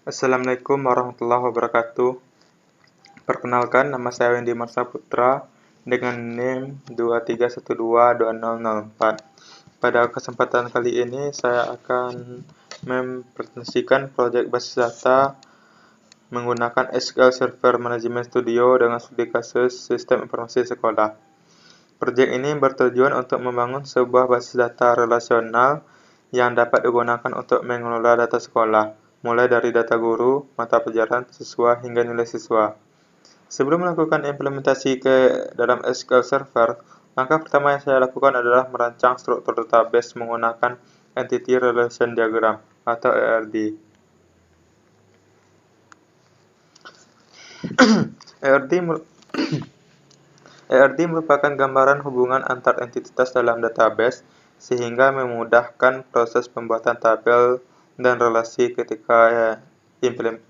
Assalamualaikum warahmatullahi wabarakatuh. Perkenalkan, nama saya Wendy Marsa Putra dengan NIM 23122004. Pada kesempatan kali ini saya akan mempresentasikan proyek basis data menggunakan SQL Server Management Studio dengan studi kasus Sistem Informasi Sekolah. Proyek ini bertujuan untuk membangun sebuah basis data relasional yang dapat digunakan untuk mengelola data sekolah, mulai dari data guru, mata pelajaran, siswa, hingga nilai siswa. Sebelum melakukan implementasi ke dalam SQL Server, langkah pertama yang saya lakukan adalah merancang struktur database menggunakan Entity Relation Diagram atau ERD. ERD merupakan gambaran hubungan antar entitas dalam database sehingga memudahkan proses pembuatan tabel dan relasi ketika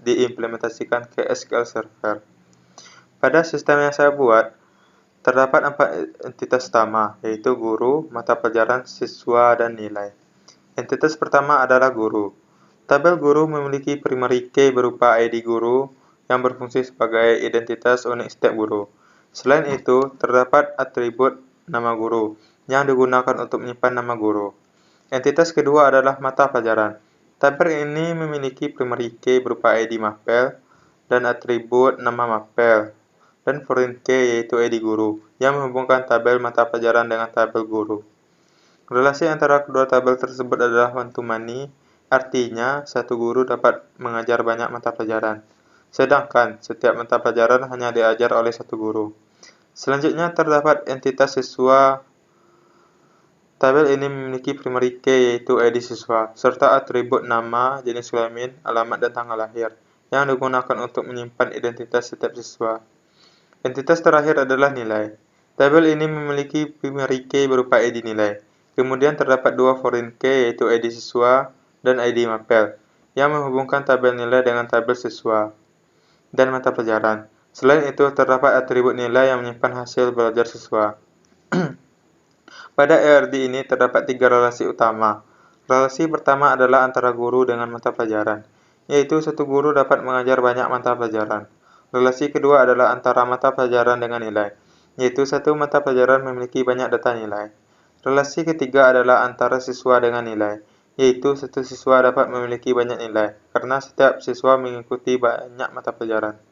diimplementasikan ke SQL Server. Pada sistem yang saya buat, terdapat 4 entitas utama, yaitu guru, mata pelajaran, siswa, dan nilai. Entitas pertama adalah guru. Tabel guru memiliki primary key berupa ID guru yang berfungsi sebagai identitas unik setiap guru. Selain itu, terdapat atribut nama guru yang digunakan untuk menyimpan nama guru. Entitas kedua adalah mata pelajaran. Tabel ini memiliki primary key berupa ID mapel dan atribut nama mapel, dan foreign key yaitu ID guru yang menghubungkan tabel mata pelajaran dengan tabel guru. Relasi antara kedua tabel tersebut adalah one-to-many, artinya satu guru dapat mengajar banyak mata pelajaran, sedangkan setiap mata pelajaran hanya diajar oleh satu guru. Selanjutnya terdapat entitas siswa. Tabel ini memiliki primary key yaitu ID siswa, serta atribut nama, jenis kelamin, alamat, dan tanggal lahir, yang digunakan untuk menyimpan identitas setiap siswa. Entitas terakhir adalah nilai. Tabel ini memiliki primary key berupa ID nilai. Kemudian terdapat dua foreign key yaitu ID siswa dan ID mapel, yang menghubungkan tabel nilai dengan tabel siswa dan mata pelajaran. Selain itu, terdapat atribut nilai yang menyimpan hasil belajar siswa. Pada ERD ini terdapat 3 relasi utama. Relasi pertama adalah antara guru dengan mata pelajaran, yaitu satu guru dapat mengajar banyak mata pelajaran. Relasi kedua adalah antara mata pelajaran dengan nilai, yaitu satu mata pelajaran memiliki banyak data nilai. Relasi ketiga adalah antara siswa dengan nilai, yaitu satu siswa dapat memiliki banyak nilai, karena setiap siswa mengikuti banyak mata pelajaran.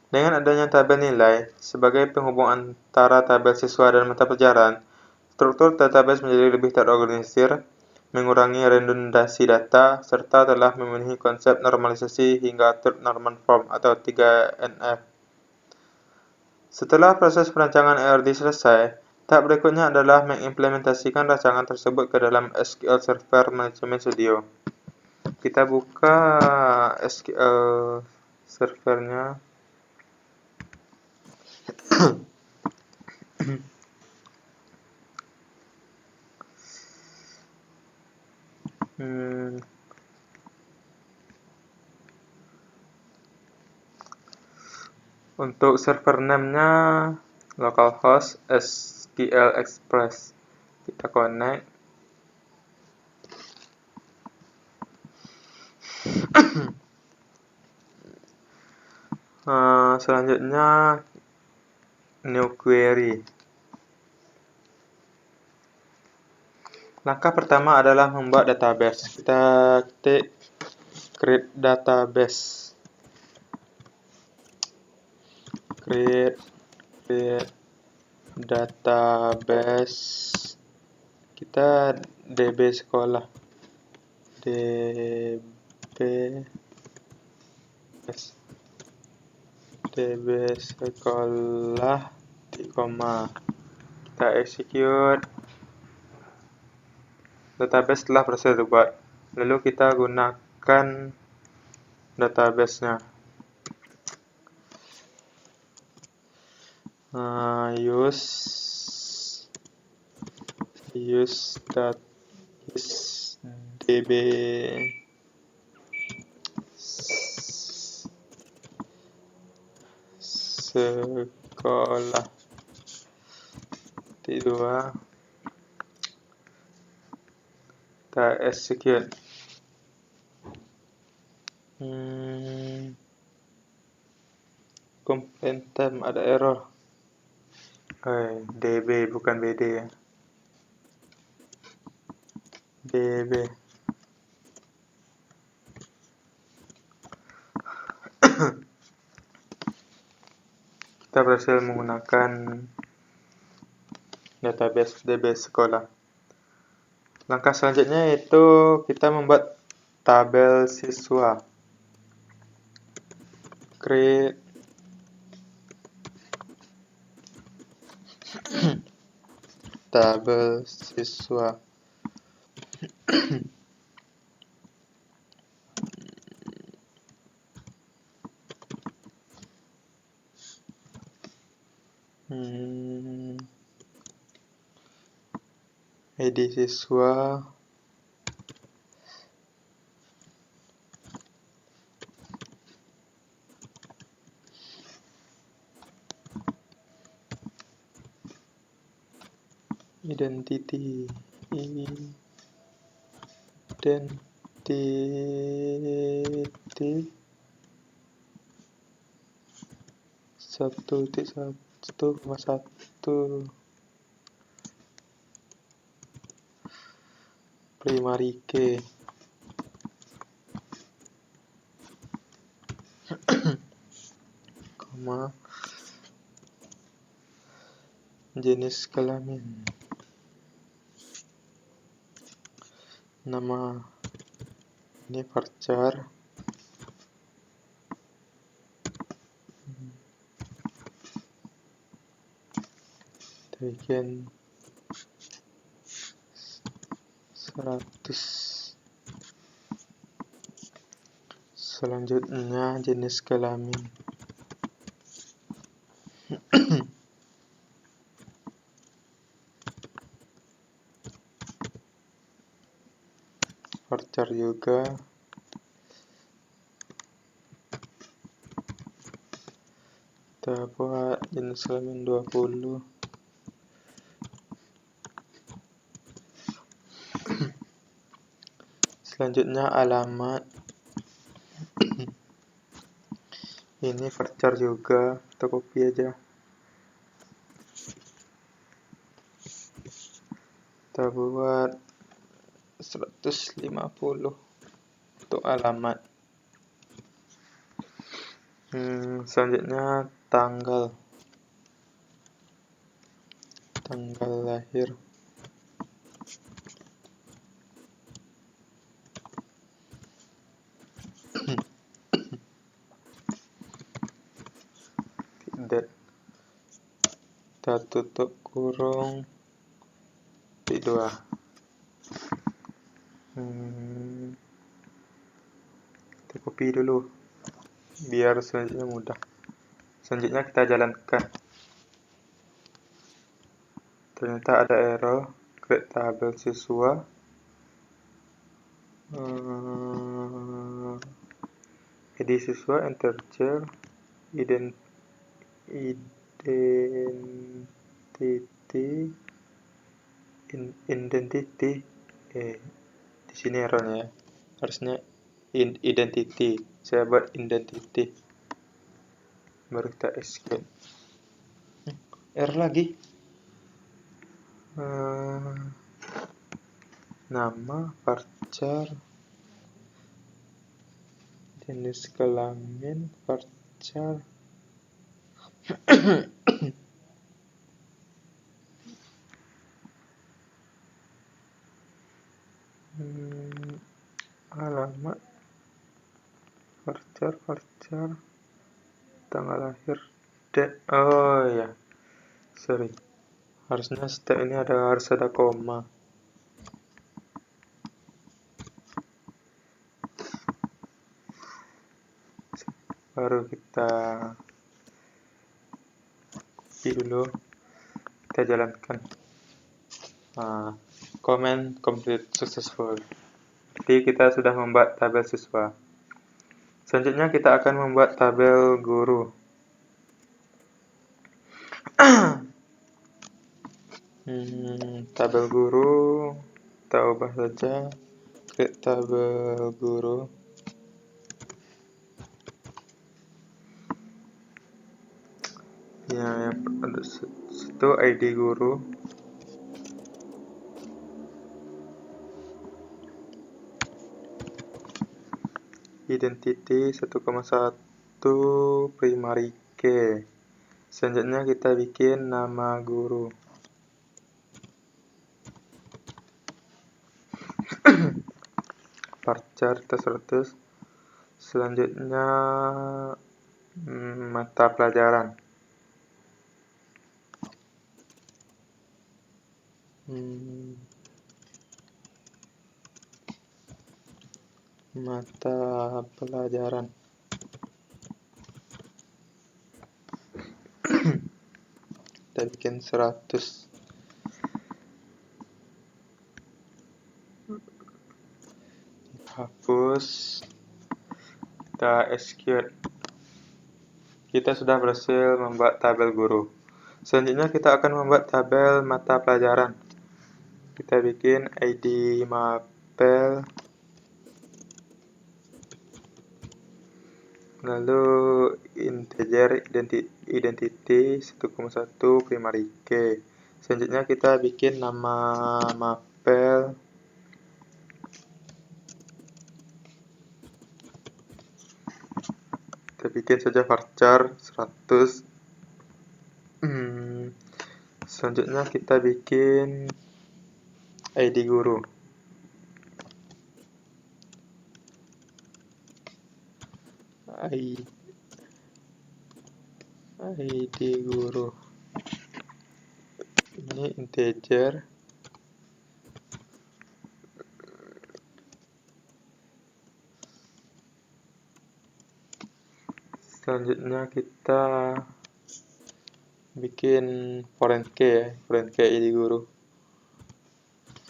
Dengan adanya tabel nilai sebagai penghubung antara tabel siswa dan mata pelajaran, struktur database menjadi lebih terorganisir, mengurangi redundasi data, serta telah memenuhi konsep normalisasi hingga third normal form atau 3NF. Setelah proses perancangan ERD selesai, tahap berikutnya adalah mengimplementasikan rancangan tersebut ke dalam SQL Server Management Studio. Kita buka SQL Server-nya. Untuk server name-nya localhost SQL Express. Kita connect. Selanjutnya new query. Langkah pertama adalah membuat database. Kita ketik create database. Create database. Kita DB sekolah. DB sekolah koma. Kita execute. Database telah berhasil dibuat. Lalu kita gunakan database-nya. Use DB sekolah T2. Kita execute. Complaint time ada error. DB bukan BD ya. DB. Kita berhasil menggunakan database DB sekolah. Langkah selanjutnya yaitu kita membuat tabel siswa. Create tabel siswa. ID siswa. Identity. 1.1,1 primary key. Koma jenis kelamin, nama ini varchar, bagian 100. Selanjutnya jenis kelamin. Varchar juga. Kita buat jenis kelamin 20. Selanjutnya alamat. Ini varchar juga, kita copy aja. Kita buat 150 untuk alamat. Selanjutnya tanggal lahir. Date. Kita tutup kurung P2. Kita copy dulu biar selanjutnya mudah. Selanjutnya kita jalankan. Ternyata ada error create tabel siswa. ID siswa integer, identity di sini errornya ya. Harusnya identity. Saya buat identity. Baru kita escape. Error lagi. Nama varchar, jenis kelamin varchar. Alamat varchar, tanggal lahir, date. Oh ya, sorry, harusnya step ini harus ada koma. Baru kita copy dulu, kita jalankan. Comment complete successful. Jadi kita sudah membuat tabel siswa. Selanjutnya kita akan membuat tabel guru. Tabel guru kita ubah saja ke tabel guru. Itu ID guru. Identity 1,1 primary key. Selanjutnya kita bikin nama guru. Varchar 100. Selanjutnya mata pelajaran. Mata pelajaran. Kita bikin 100. Hapus. Kita execute. Kita sudah berhasil membuat tabel guru. Selanjutnya kita akan membuat tabel mata pelajaran. Kita bikin ID mapel, lalu integer identity 1,1 primary key. Selanjutnya kita bikin nama mapel, kita bikin saja varchar 100. Selanjutnya kita bikin ID guru. ID guru. Ini integer. Selanjutnya kita bikin foreign key, foreign key ID guru.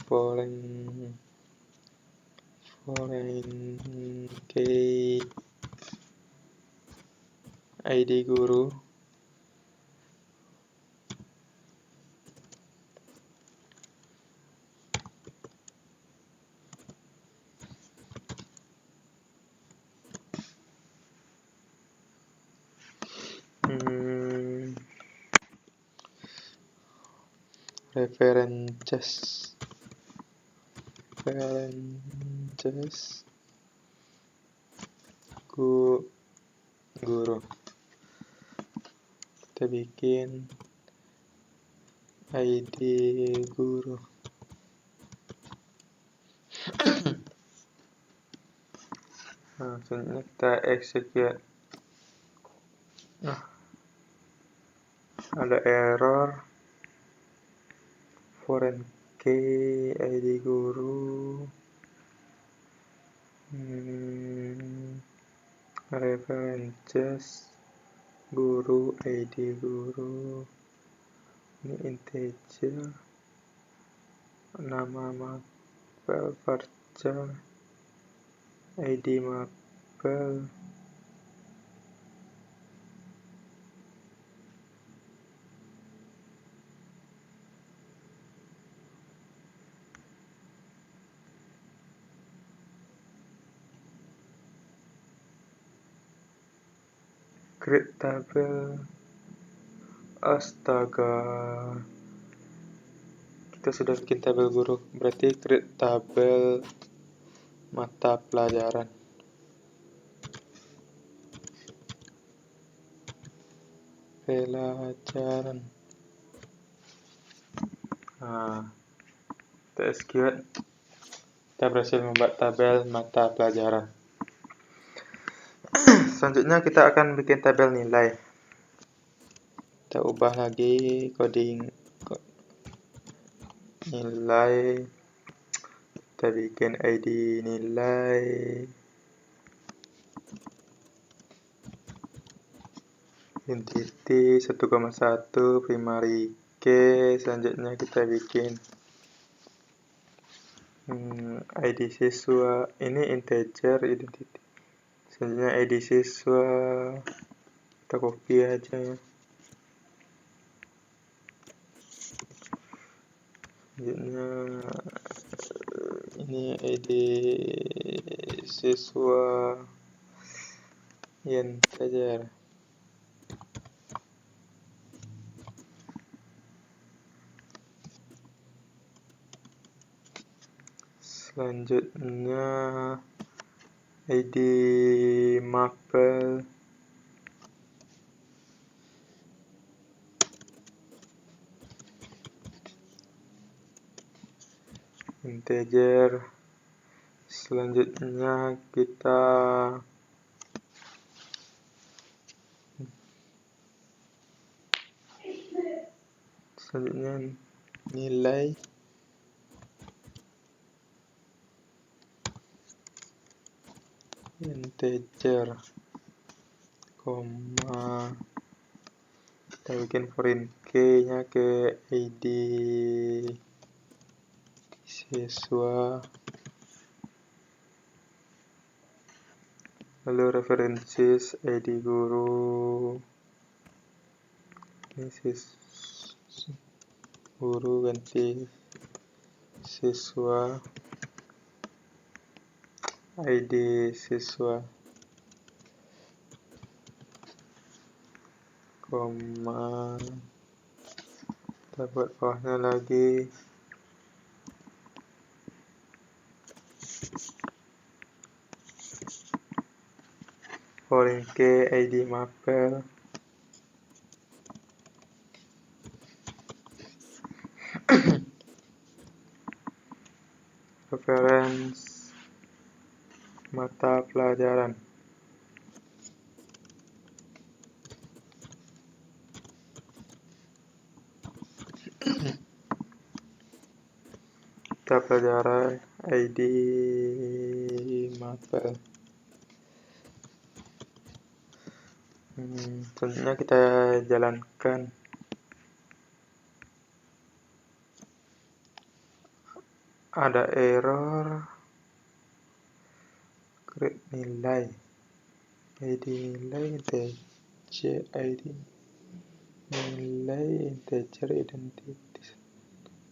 Foreign key ID guru. References guru. Kita bikin ID guru. Nah, selanjutnya kita execute. Ada error. Foreign key ID guru. References guru ID guru. Ini integer. Nama mapel varchar. ID mapel. Create tabel. Astaga, kita sudah bikin tabel guru, berarti create tabel mata pelajaran. Nah, kita execute. Kita berhasil membuat tabel mata pelajaran. Selanjutnya kita akan bikin tabel nilai. Kita ubah lagi coding nilai. Kita bikin ID nilai. Identity 1,1 primary key. Selanjutnya kita bikin ID siswa. Ini integer identity. Selanjutnya ID siswa. Kita copy aja ya. Selanjutnya ini ID siswa integer. Selanjutnya ID mapel integer. Selanjutnya kita nilai integer, koma, kita bikin foreign key nya ke ID siswa, lalu references ID guru, ini guru ganti siswa, ID siswa, koma, kita buat bawahnya lagi foreign key ID mapel, reference mata pelajaran, mata pelajaran ID mapel. Selanjutnya kita jalankan. Ada error create nilai ID nilai integer ID nilai integer identitas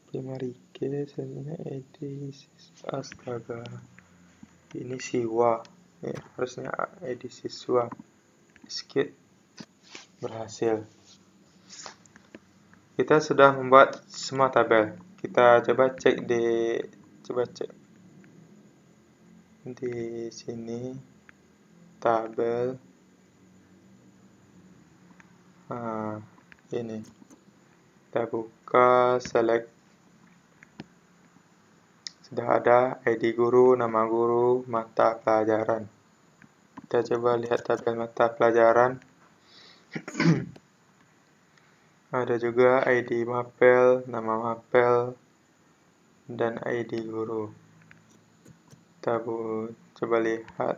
primary key. Selanjutnya ID astaga, ini siswa ya, harusnya ID siswa. Skip, berhasil. Kita sudah membuat semua tabel. Kita coba cek di sini tabel. Ini kita buka, select, sudah ada ID guru, nama guru, mata pelajaran. Kita coba lihat tabel mata pelajaran. Ada juga ID mapel, nama mapel, dan ID guru. Kita coba lihat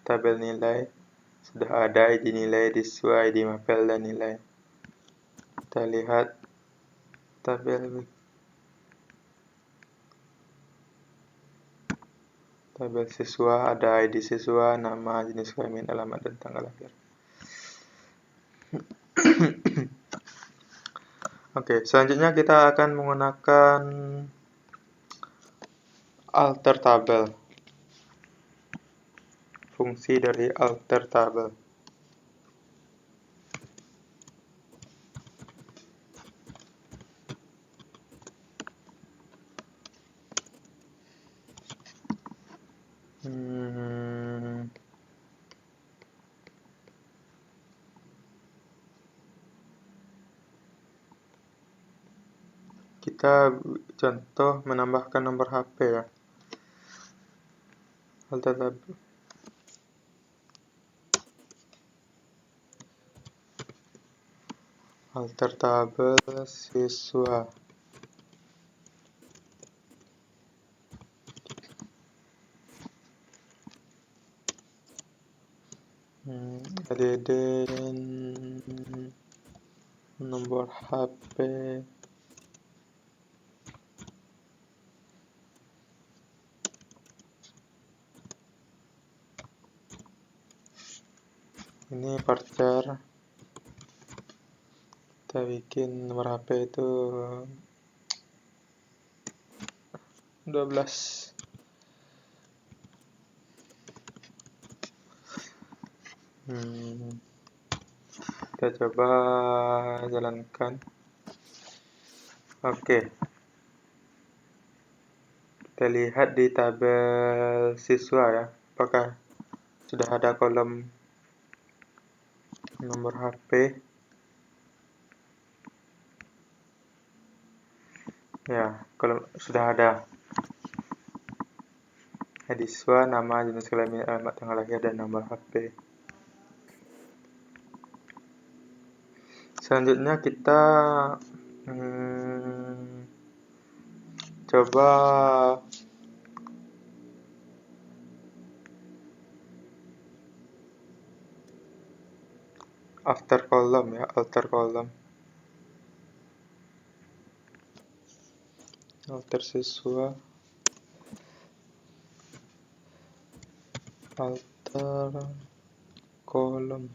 tabel nilai. Sudah ada ID nilai siswa, ID mapel, dan nilai. Kita lihat tabel siswa, ada ID siswa, nama, jenis kelamin, alamat, dan tanggal lahir. Oke, selanjutnya kita akan menggunakan alter tabel. Fungsi dari alter tabel. Kita contoh menambahkan nomor HP ya. Alter tabel. Alter tabel siswa. ADD nomor HP. Ini parcer. Kita bikin nomor HP itu 12. Kita coba jalankan. Oke. Terlihat di tabel siswa ya, apakah sudah ada kolom nomor HP? Ya, kalau sudah ada. ID siswa, nama, jenis kelamin, alamat tanggal lahir, dan nomor HP. Selanjutnya kita coba alter column. Alter siswa, alter kolom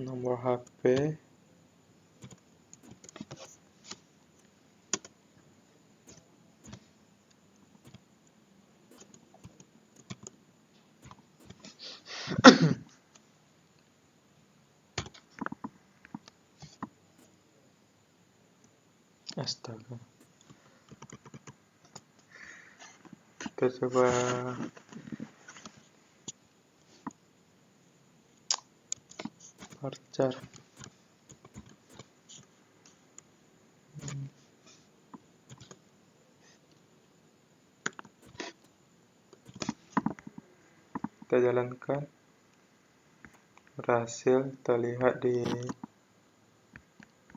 nomor HP, astaga, kita coba varchar. Kita jalankan, berhasil terlihat di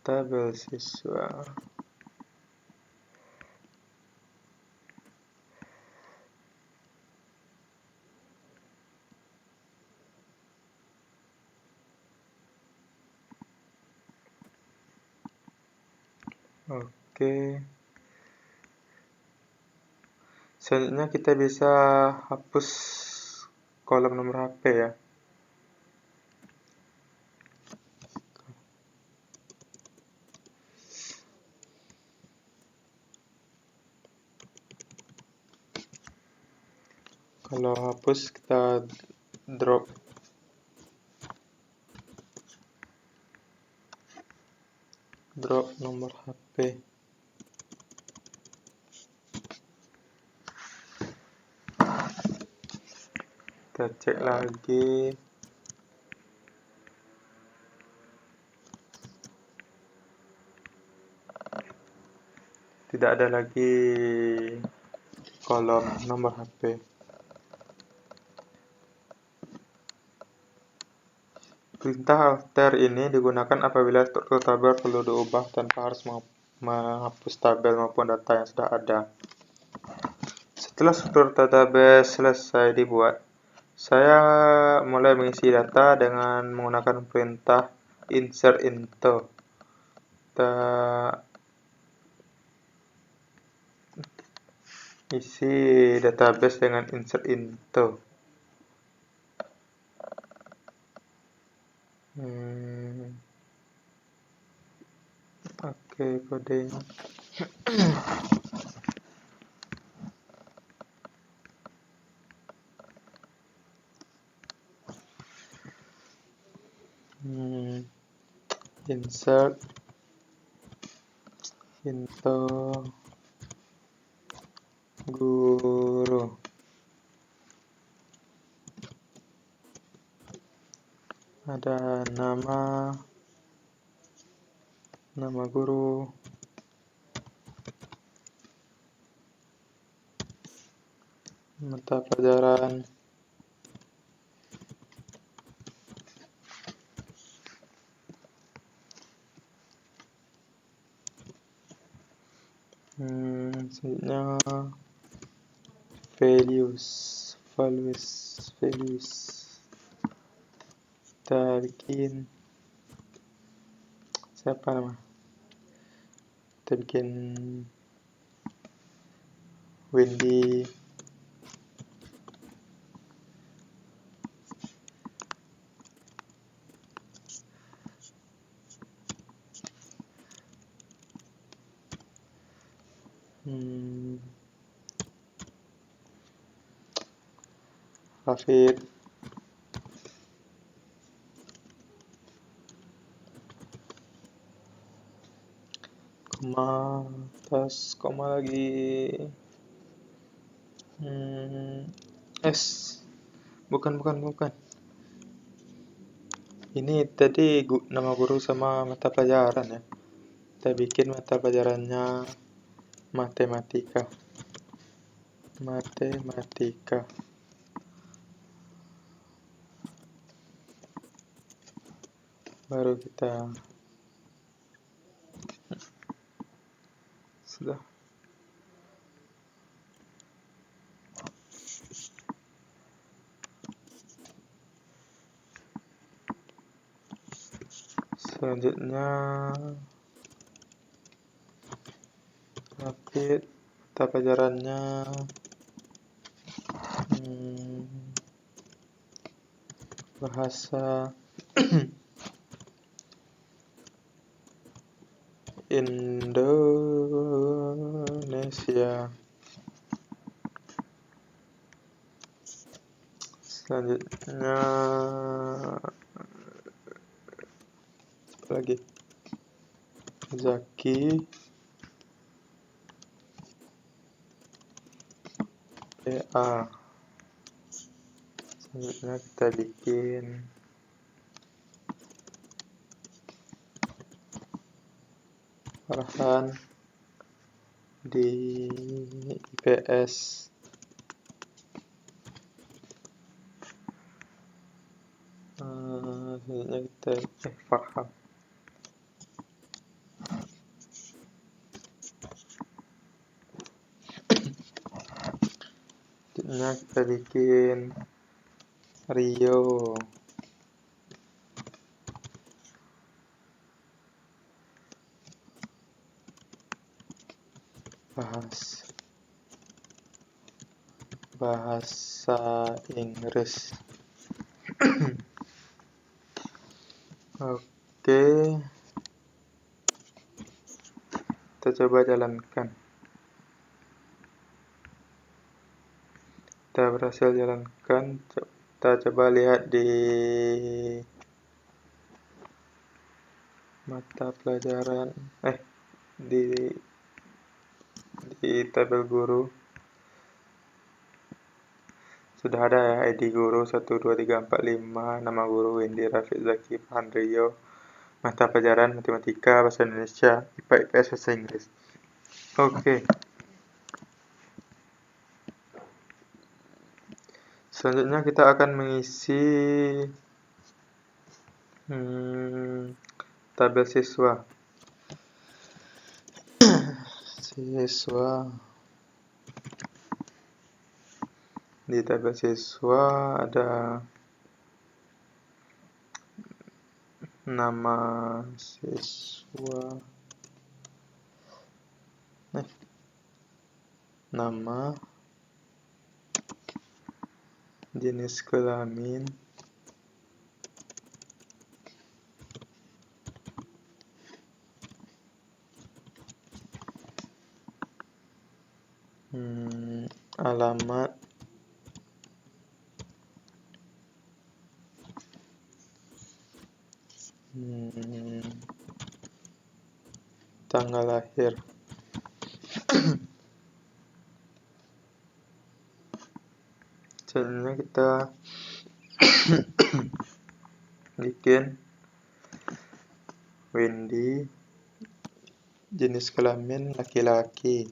tabel siswa. Oke. Selanjutnya kita bisa hapus kolom nomor HP ya. Kalau hapus kita drop nomor HP. Kita cek lagi. Tidak ada lagi kolom nomor HP. Perintah alter ini digunakan apabila struktur tabel perlu diubah tanpa harus menghapus tabel maupun data yang sudah ada. Setelah struktur tabel selesai dibuat, saya mulai mengisi data dengan menggunakan perintah insert into. Kita isi database dengan insert into. Oke, kodenya. Insert into guru. Ada nama guru, mata pelajaran, selanjutnya values. Kita bikin siapa nama? Kita bikin Wendy. Hafid. koma lagi, S, bukan, ini tadi nama guru sama mata pelajaran ya, kita bikin mata pelajarannya matematika, baru kita sudah. Selanjutnya rapid mata pelajarannya bahasa Indonesia. Selanjutnya lagi Zaki PA. Selanjutnya kita bikin Farhan di IPS. Selanjutnya kita Farhan. Selanjutnya kita bikin Rio. Bahasa Inggris. Oke, kita coba jalankan. Kita berhasil jalankan. Kita coba lihat di mata pelajaran di tabel guru. Sudah ada ya ID guru 1, 2, 3, 4, 5, nama guru Windy, Rafiq, Zaki, Farhan, Rio, mata pelajaran matematika, bahasa Indonesia, IPA, IPS, bahasa Inggris. Oke. Selanjutnya kita akan mengisi tabel siswa. Di tabel siswa ada nama siswa, nama, jenis kelamin, alamat, tanggal lahir. Selanjutnya kita bikin Windy, jenis kelamin laki-laki.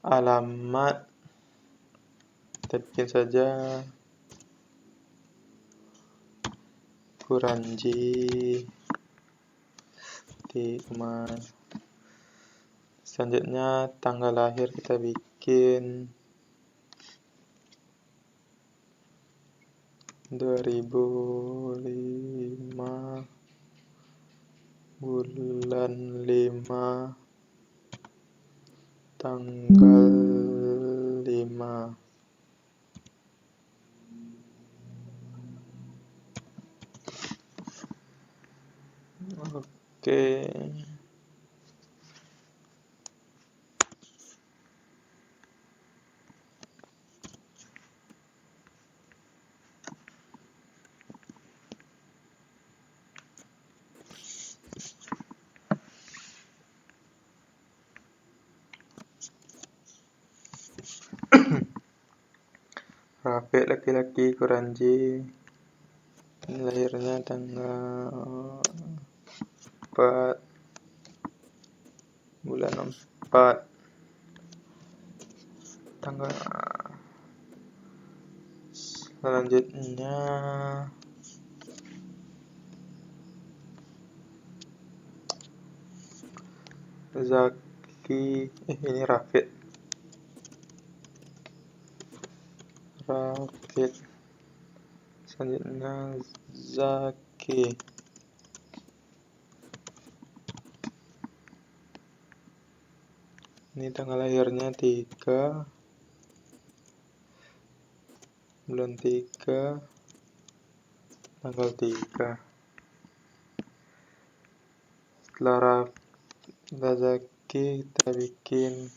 Alamat kita bikin saja Kuranji di Kemas. Selanjutnya tanggal lahir kita bikin 2005 bulan 5 tanggal 5. Oke. Rafiq laki-laki Kuranji, lahirnya tanggal 4 bulan 4 tanggal. Selanjutnya Zaki, ini Rafiq. Selanjutnya Zaki. Ini tanggal lahirnya 3 bulan 3 tanggal 3. Setelah Zaki kita bikin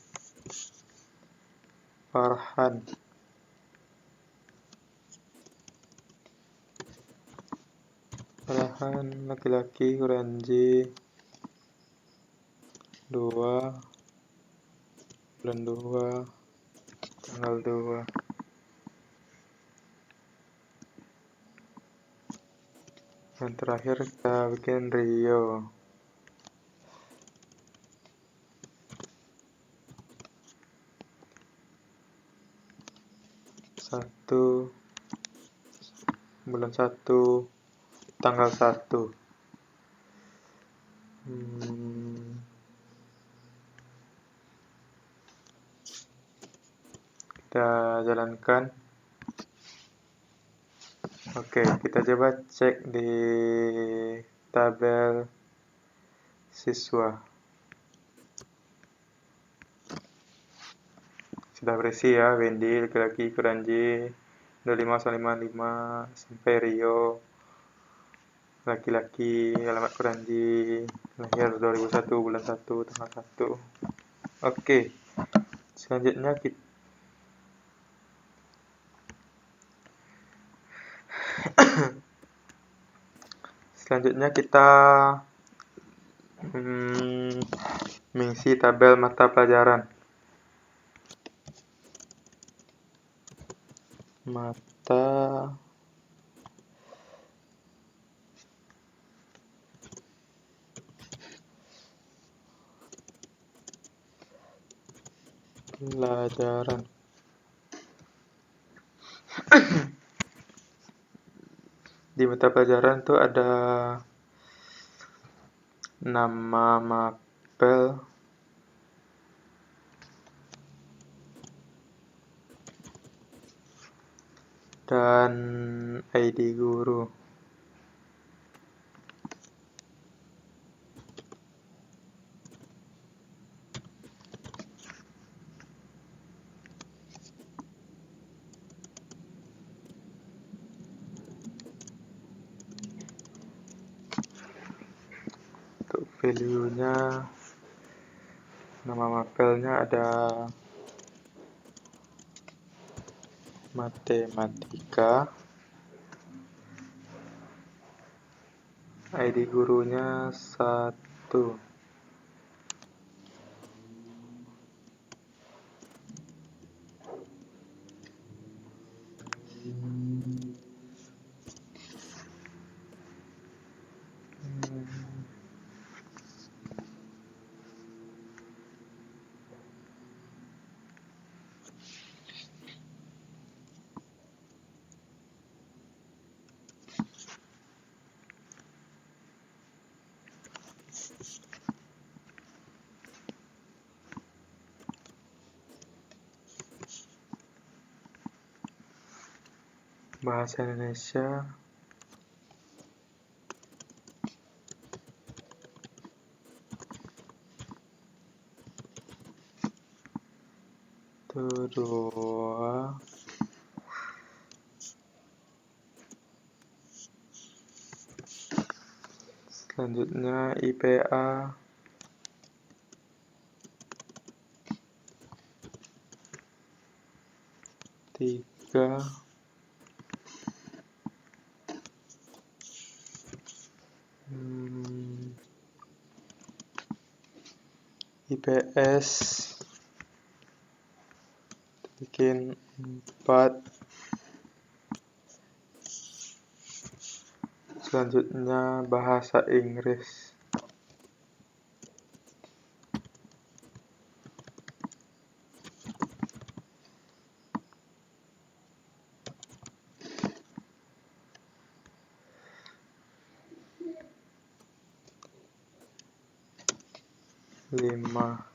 Farhan. Farhan laki-laki Kuranji, 2 bulan 2 tanggal 2. Dan terakhir kita bikin Rio. Satu bulan 1 tanggal 1. Kita jalankan. Oke, kita coba cek di tabel siswa. Sudah berisi ya, Wendy laki-laki Kuranji 25 sampai Rio laki-laki alamat Kuranji, lahir 2001 bulan 1 tanggal 1. Oke. Selanjutnya kita mengisi tabel mata pelajaran. Pelajaran. Di mata pelajaran tuh ada nama mapel dan ID guru. Untuk value-nya, nama mapelnya ada matematika, ID gurunya 1. Bahasa Indonesia kedua. Selanjutnya IPA 3. IPS bikin 4. Selanjutnya bahasa Inggris. Lima.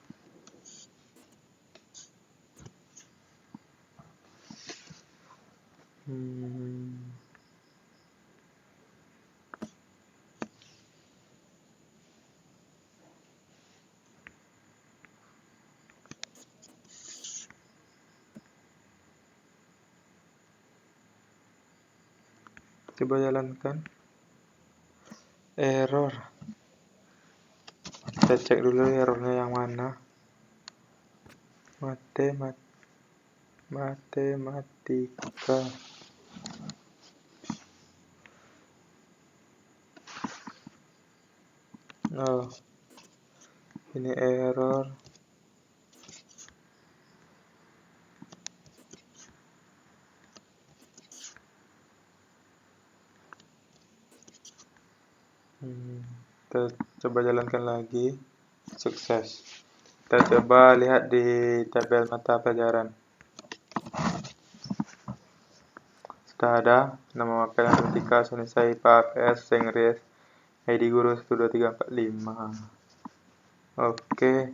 Coba jalankan. Error. Kita cek dulu errornya yang mana. Matematika. Oh, ini error. Kita coba jalankan lagi. Sukses. Kita coba lihat di tabel mata pelajaran. Sudah ada nama mapel matematika, Indonesia, IPA, PS, Inggris, ID guru 1, 2, 3, 4, 5. Oke.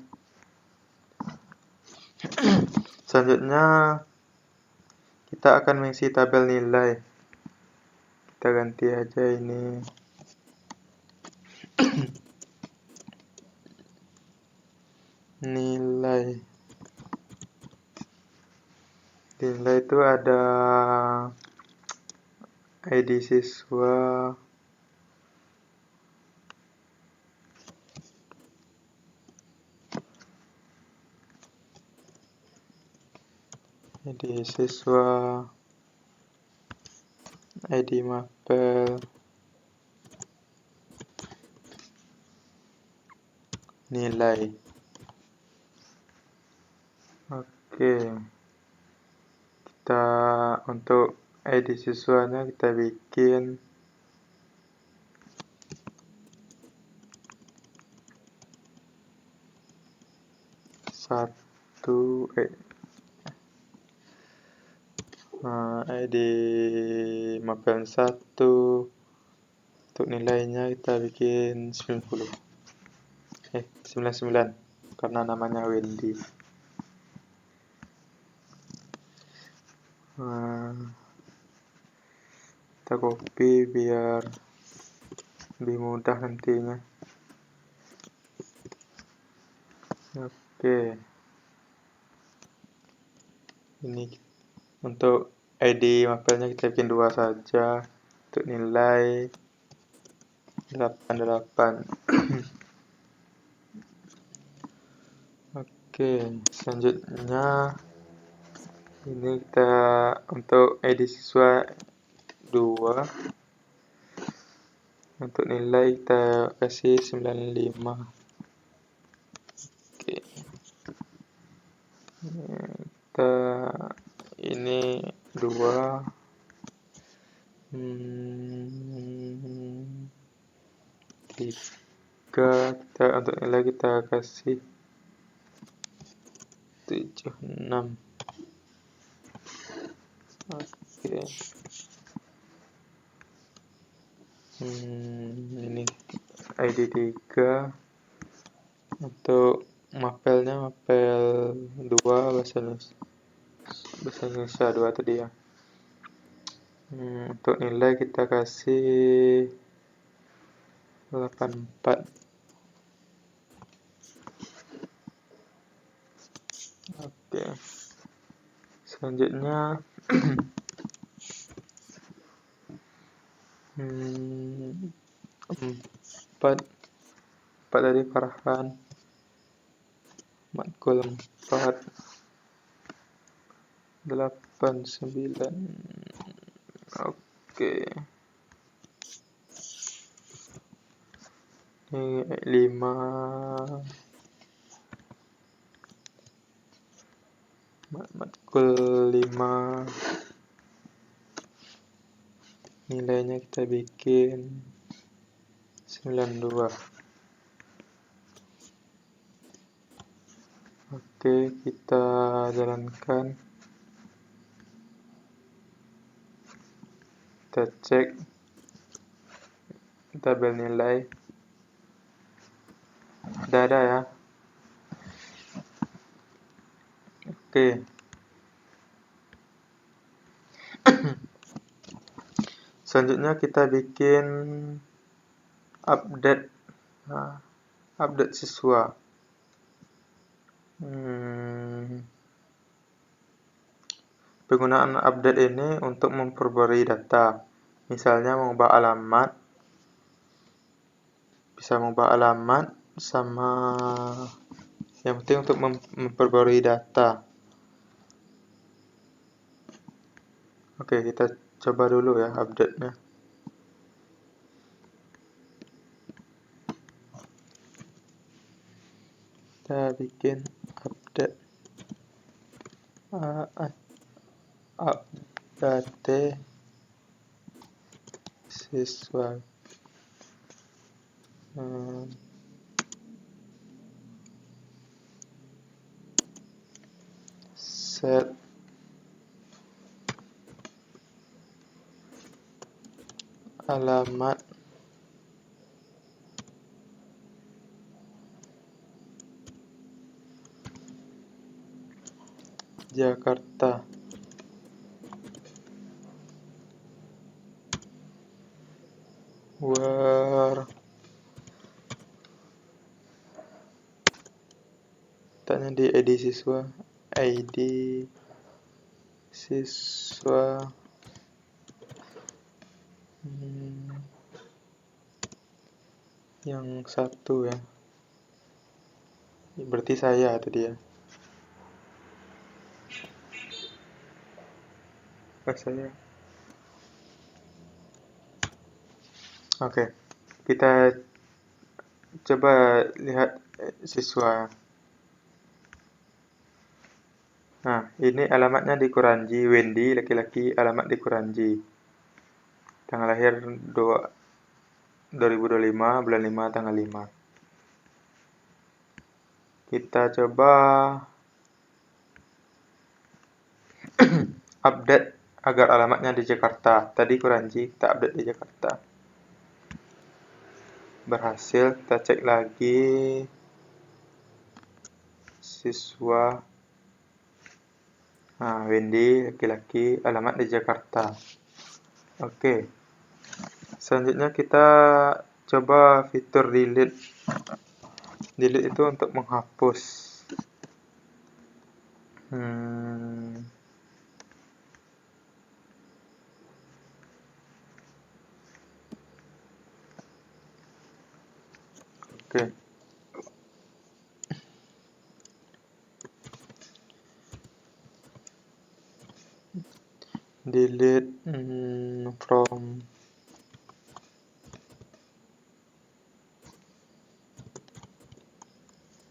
Selanjutnya kita akan mengisi tabel nilai. Kita ganti aja ini. Nilai itu ada ID siswa, ID mapel, nilai. Oke. Kita untuk ID siswanya kita bikin ID mapel 1. Untuk nilainya kita bikin 99 karena namanya Wendy. Kita copy biar lebih mudah nantinya. Oke. Ini untuk ID mapelnya kita bikin 2 saja. Untuk nilai 88. Oke, selanjutnya ini kita untuk ID siswa 2. Untuk nilai kita kasih 95. Oke. Kita ini 2. 3. Kita untuk nilai kita kasih 76. Oke. Ini ID 3. Untuk mapelnya mapel 2 bahasa Indonesia 2 tadi ya. Untuk nilai kita kasih 84. Oke. Selanjutnya 4 dari Farhan, matkul 4, 89. Oke. Ini 5. Matkul 5. Nilainya kita bikin 92. Oke, kita jalankan. Kita cek tabel nilai. Udah ada ya. Oke. Selanjutnya kita bikin update siswa. Penggunaan update ini untuk memperbarui data. Misalnya mengubah alamat, bisa mengubah alamat sama yang penting untuk memperbarui data. Oke, kita coba dulu ya update-nya. Kita bikin update siswa. Set alamat Jakarta. Where tanya di ID siswa, yang satu ya, berarti saya tadi ya. Saya. Oke, kita coba lihat siswa. Nah, ini alamatnya di Kuranji, Wendy, laki-laki, alamat di Kuranji. Tanggal lahir 2025, bulan 5, tanggal 5. Kita coba update agar alamatnya di Jakarta. Tadi Kuranji, kita update di Jakarta. Berhasil, kita cek lagi. Siswa. Nah, Wendy, laki-laki, alamat di Jakarta. Oke. Selanjutnya kita coba fitur delete. Delete itu untuk menghapus. Oke. Delete from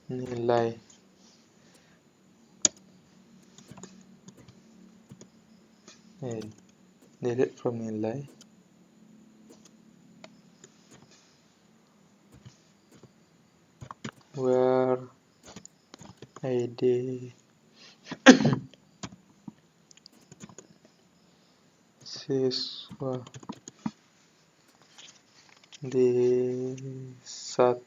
nilai. Delete from nilai. Where ID siswa di satu.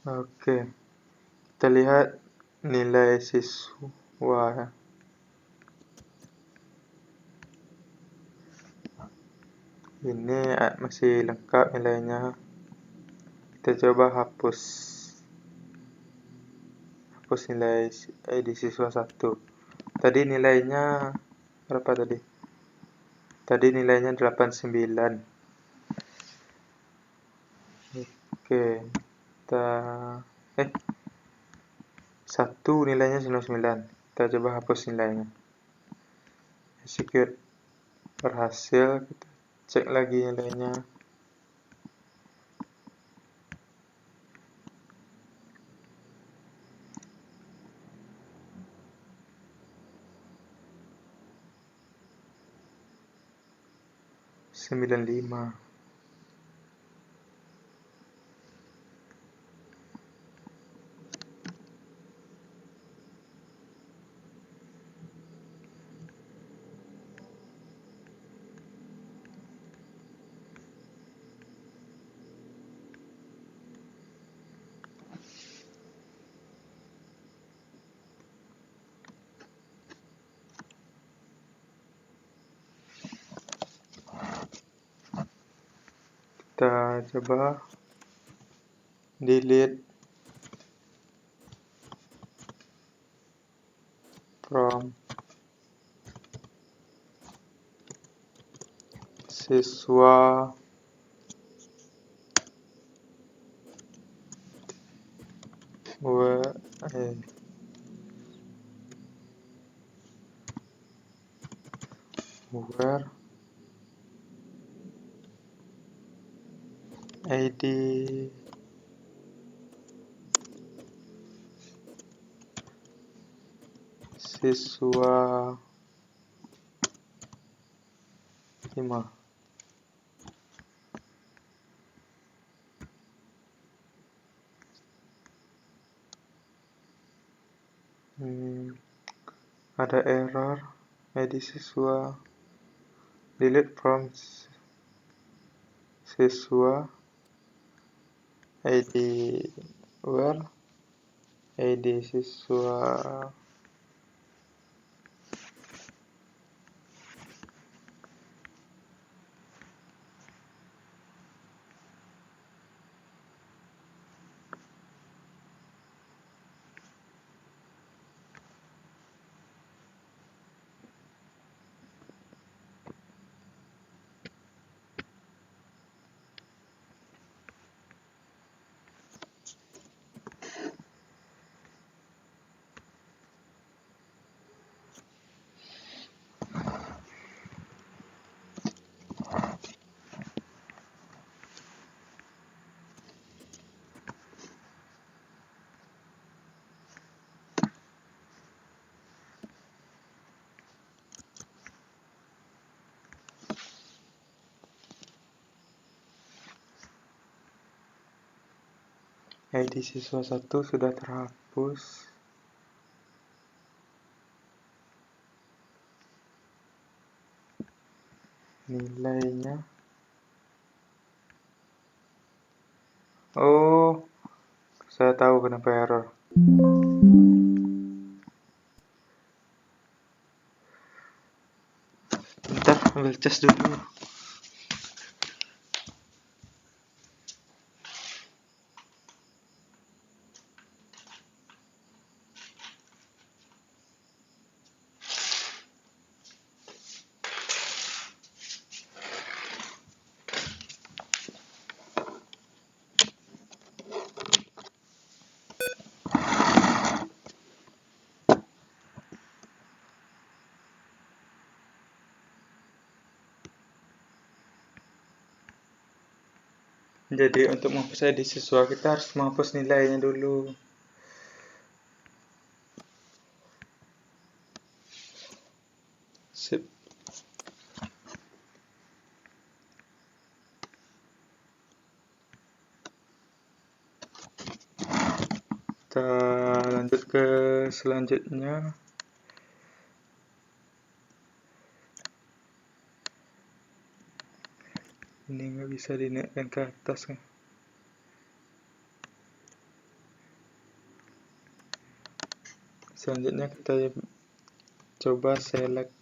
Oke, kita lihat nilai siswa. Ini masih lengkap nilainya. Kita coba hapus nilai ID siswa 1. Tadi nilainya berapa tadi? Tadi nilainya 89. Oke, kita 1 nilainya 99. Kita coba hapus nilainya. Execute. Berhasil. Kita cek lagi nilainya. 95. Kita coba delete from siswa where ID siswa 5. Ada error ID siswa, delete from siswa ID where ID siswa ID siswa 1 sudah terhapus. Nilainya saya tahu kenapa error. Bentar, ambil cas dulu. Jadi untuk menghapus ID siswa kita harus menghapus nilainya dulu. Sip. Kita lanjut ke selanjutnya. Ini nggak bisa dinaikkan ke atas kan? Selanjutnya kita coba select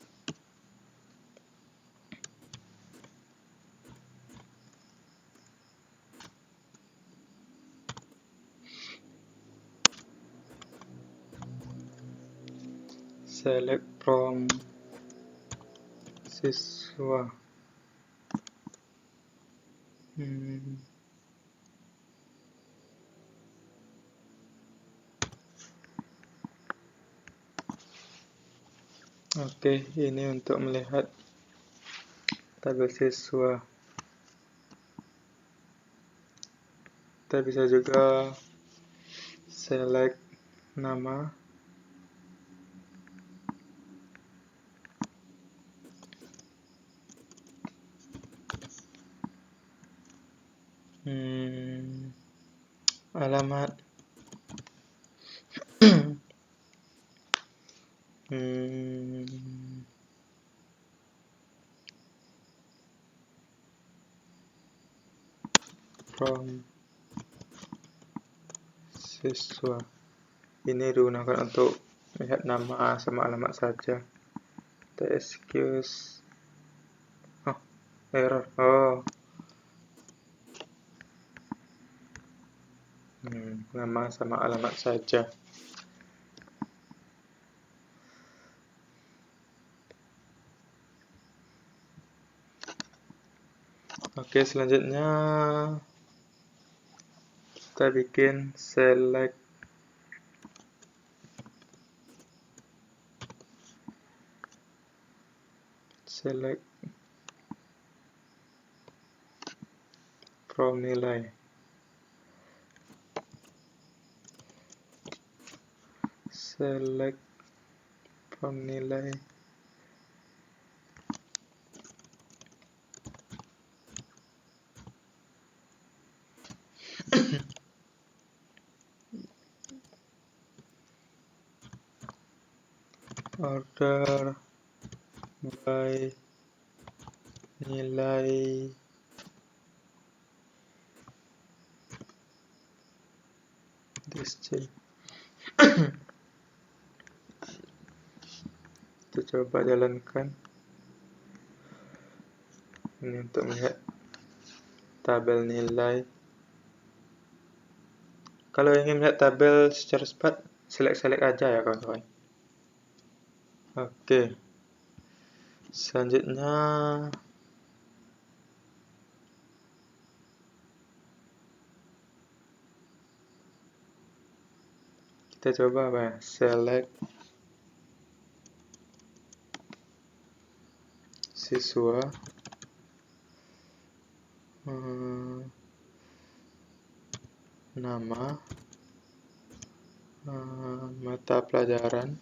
from siswa. Oke, ini untuk melihat tabel siswa. Kita bisa juga select nama. alamat from siswa. Ini digunakan untuk lihat nama sama alamat saja. Excuse error. Nama sama alamat saja. Oke, selanjutnya kita bikin select from nilai. Select from nilai. Order by nilai disc. Kita coba jalankan. Ini untuk melihat tabel nilai. Kalau ingin melihat tabel secara cepat, select aja ya kawan-kawan. Oke. Selanjutnya kita coba apa ya? Select siswa nama mata pelajaran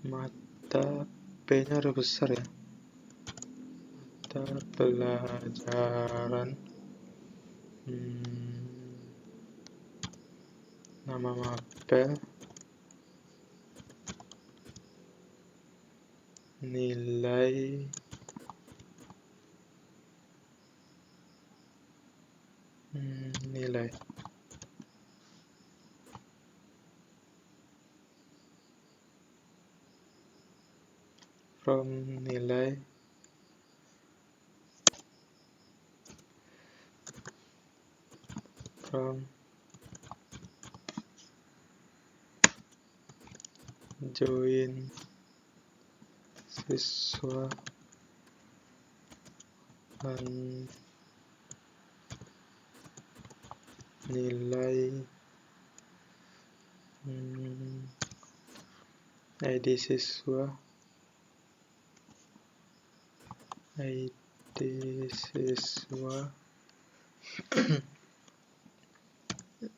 mata P-nya harus besar ya. Mata pelajaran nama mapel nilai from nilai from join siswa dan nilai ID siswa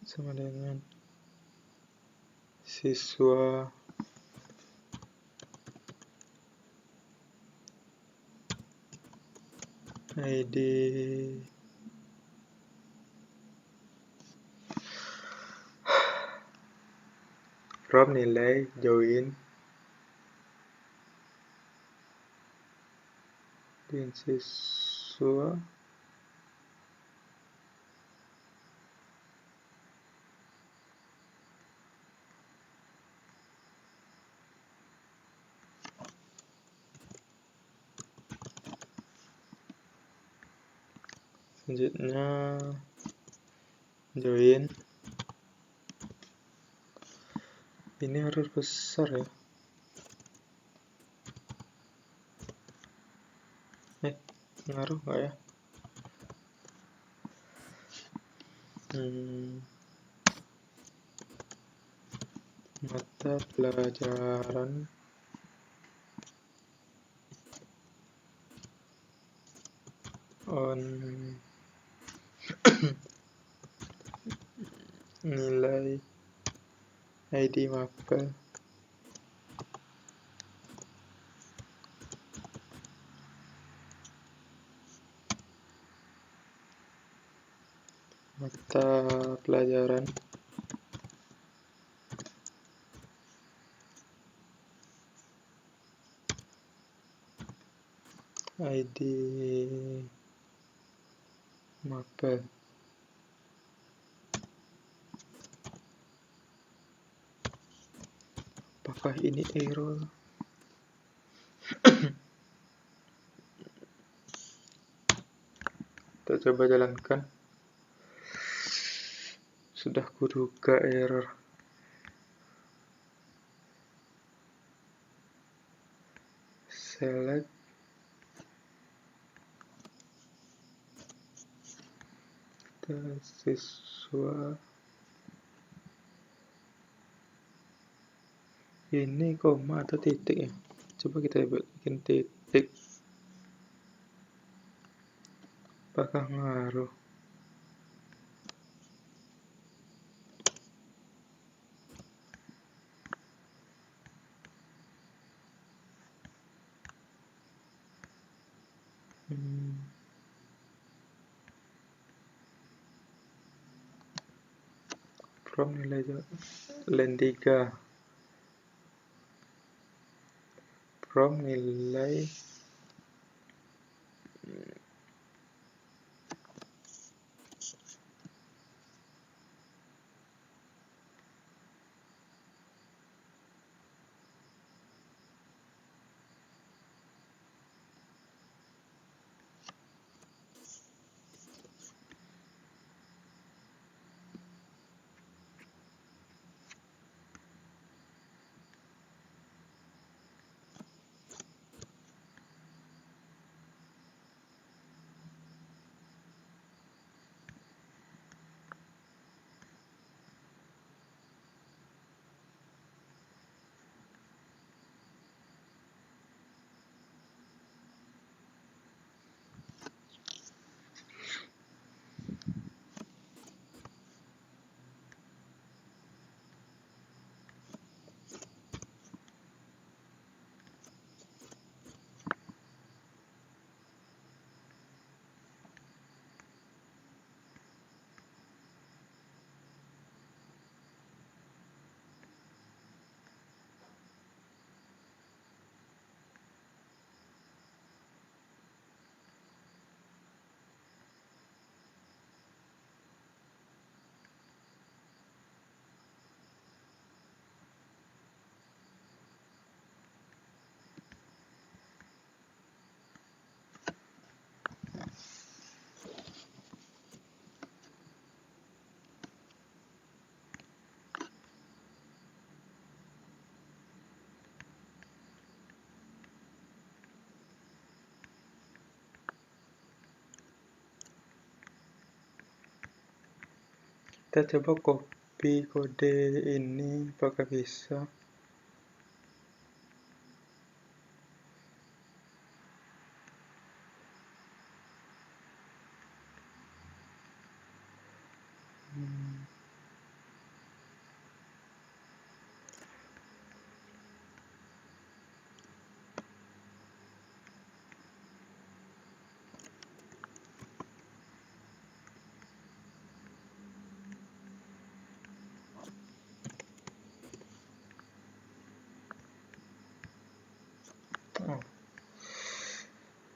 sama dengan siswa ID from nilai join siswa selanjutnya join ini harus besar ya. Ngaruh nggak ya? Mata pelajaran on nilai ID mapel mata pelajaran ID mapel. Apakah ini error? Kita coba jalankan. Sudah kuduga error. Select siswa. Ini koma atau titik ya? Coba kita bikin titik. Apakah ngaruh? From nilai len 3. From nilai kita coba copy kode ini, apakah bisa? Oh.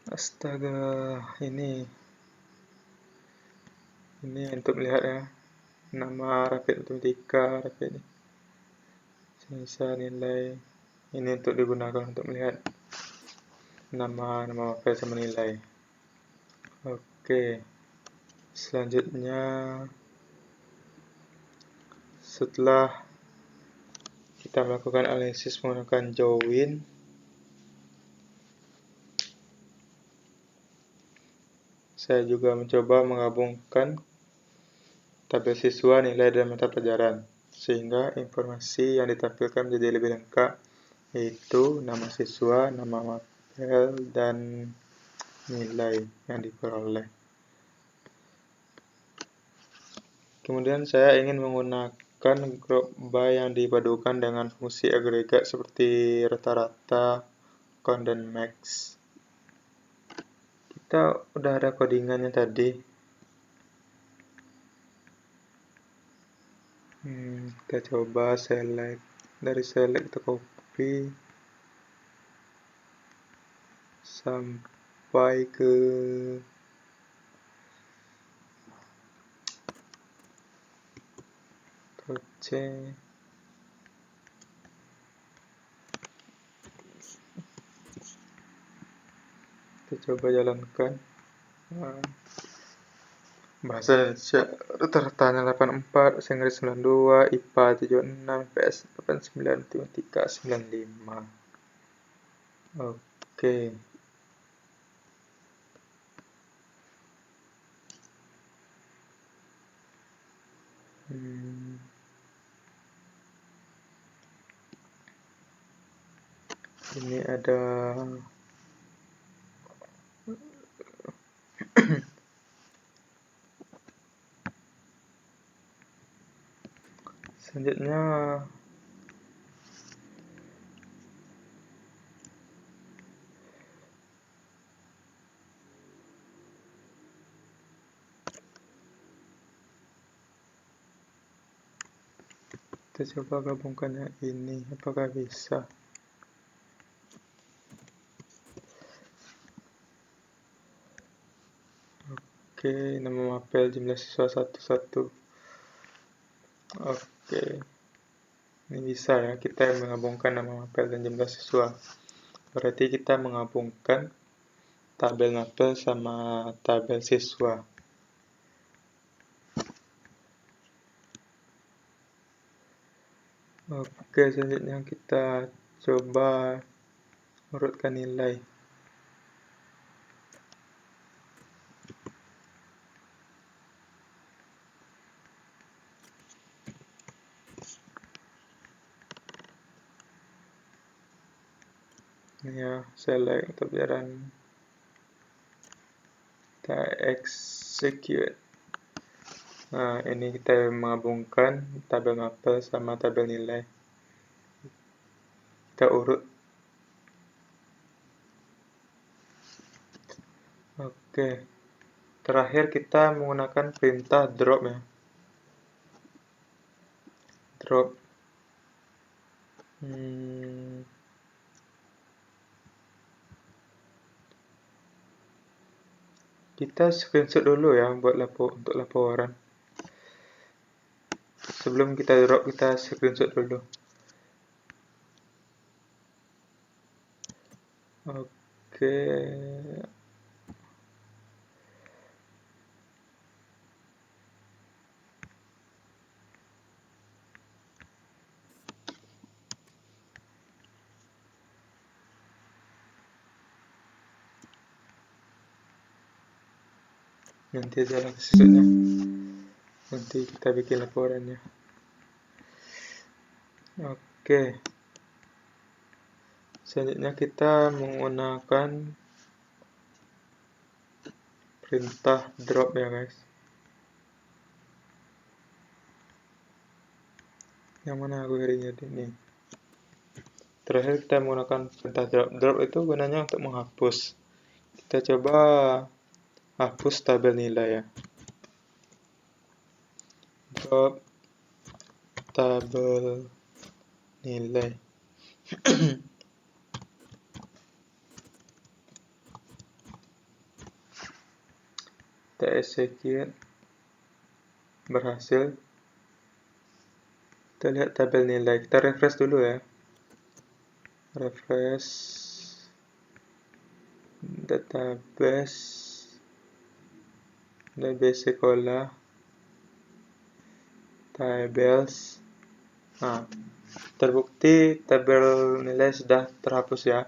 Astaga, ini untuk melihat ya, nama rapid matematika, rapid sisa nilai. Ini untuk digunakan untuk melihat nama mapel sama nilai. Oke, selanjutnya setelah kita melakukan analisis menggunakan join, saya juga mencoba menggabungkan tabel siswa, nilai, dan mata pelajaran, sehingga informasi yang ditampilkan menjadi lebih lengkap, yaitu nama siswa, nama mapel, dan nilai yang diperoleh. Kemudian saya ingin menggunakan group by yang dipadukan dengan fungsi agregat seperti rata-rata, count, dan max. Kita udah ada codingannya tadi. Kita coba select. Dari select kita copy sampai ke C. Kita coba jalankan. Bahasa Indonesia rata-ratanya 84, bahasa Inggris 92, IPA 76, PS 89, Matematika 95. Oke. Ini ada selanjutnya kita coba gabungkan yang ini, apakah bisa? Oke, nama mapel jumlah siswa 11. Oke, ini bisa ya, kita menggabungkan nama mapel dan jumlah siswa. Berarti kita menggabungkan tabel mapel sama tabel siswa. Oke, selanjutnya kita coba urutkan nilai. Ya, select pelajaran, kita execute. Nah, ini kita menggabungkan tabel mapel sama tabel nilai. Kita urut. Oke. Terakhir kita menggunakan perintah drop ya. Drop. Kita screenshot dulu ya buat untuk laporan. Sebelum kita drop, kita screenshot dulu. Oke. Nanti aja lah screenshotnya. Nanti kita bikin laporannya. Oke. Selanjutnya kita menggunakan perintah drop ya guys. Yang mana aku carinya ini? Terakhir kita menggunakan perintah drop. Drop itu gunanya untuk menghapus. Kita coba hapus tabel nilai ya. Drop tabel nilai. Kita execute. Berhasil. Kita lihat tabel nilai. Kita refresh dulu ya. Refresh. Database sekolah. Tables. Nah, terbukti tabel nilai sudah terhapus ya.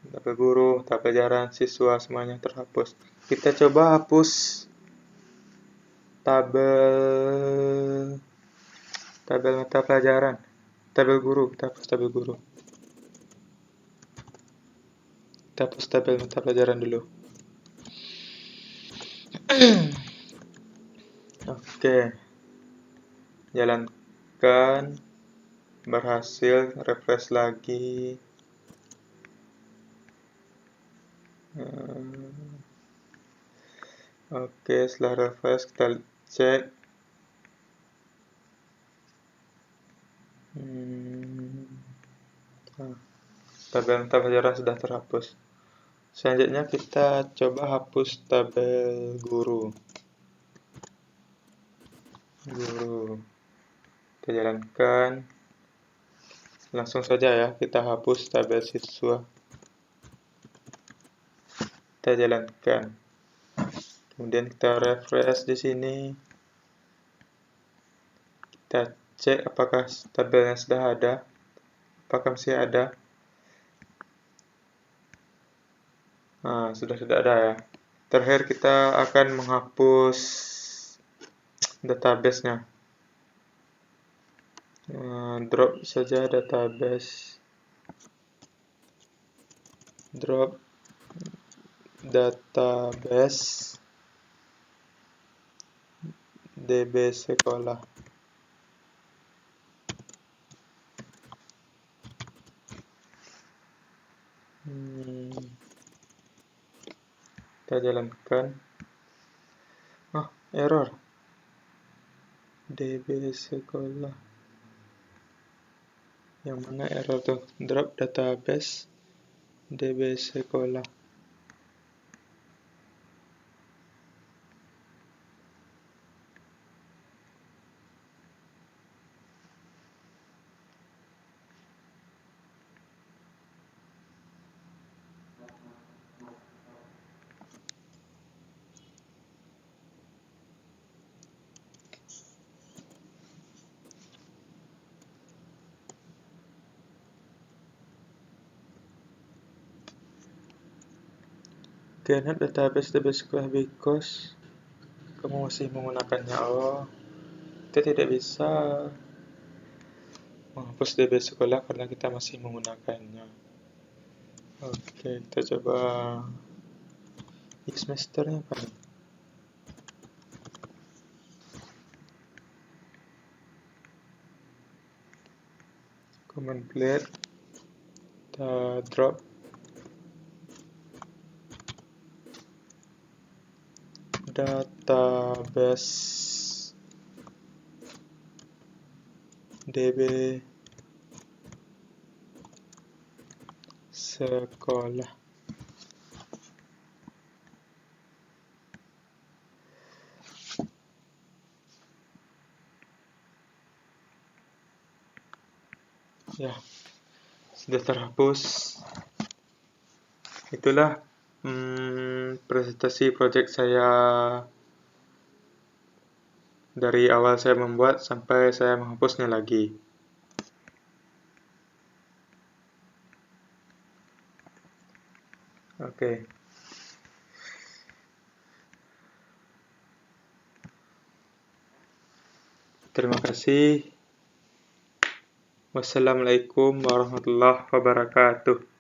Tabel guru, tabel pelajaran, siswa semuanya terhapus. Kita coba hapus tabel mata pelajaran, tabel guru. Kita hapus tabel guru. Kita hapus tabel mata pelajaran dulu. Oke. Jalankan. Berhasil. Refresh lagi. Oke, setelah refresh kita cek. Tabel mata pelajaran sudah terhapus. Selanjutnya kita coba hapus tabel guru. Kita jalankan. Langsung saja ya, kita hapus tabel siswa. Kita jalankan. Kemudian kita refresh di sini. Kita cek apakah tabelnya sudah ada. Apakah masih ada? Nah, sudah tidak ada ya. Terakhir kita akan menghapus database-nya. Drop saja database. Drop database DB sekolah. Kita jalankan. Error. DB sekolah. Yang mana error tuh? Drop database DB sekolah. Cannot database DB sekolah because kamu masih menggunakannya. Kita tidak bisa menghapus DB sekolah karena kita masih menggunakannya. Oke, kita coba semesternya apa nih? Complete. Kita drop. Database DB sekolah. Ya, sudah terhapus. Itulah presentasi project saya dari awal saya membuat sampai saya menghapusnya lagi. Oke. Terima kasih. Wassalamualaikum warahmatullahi wabarakatuh.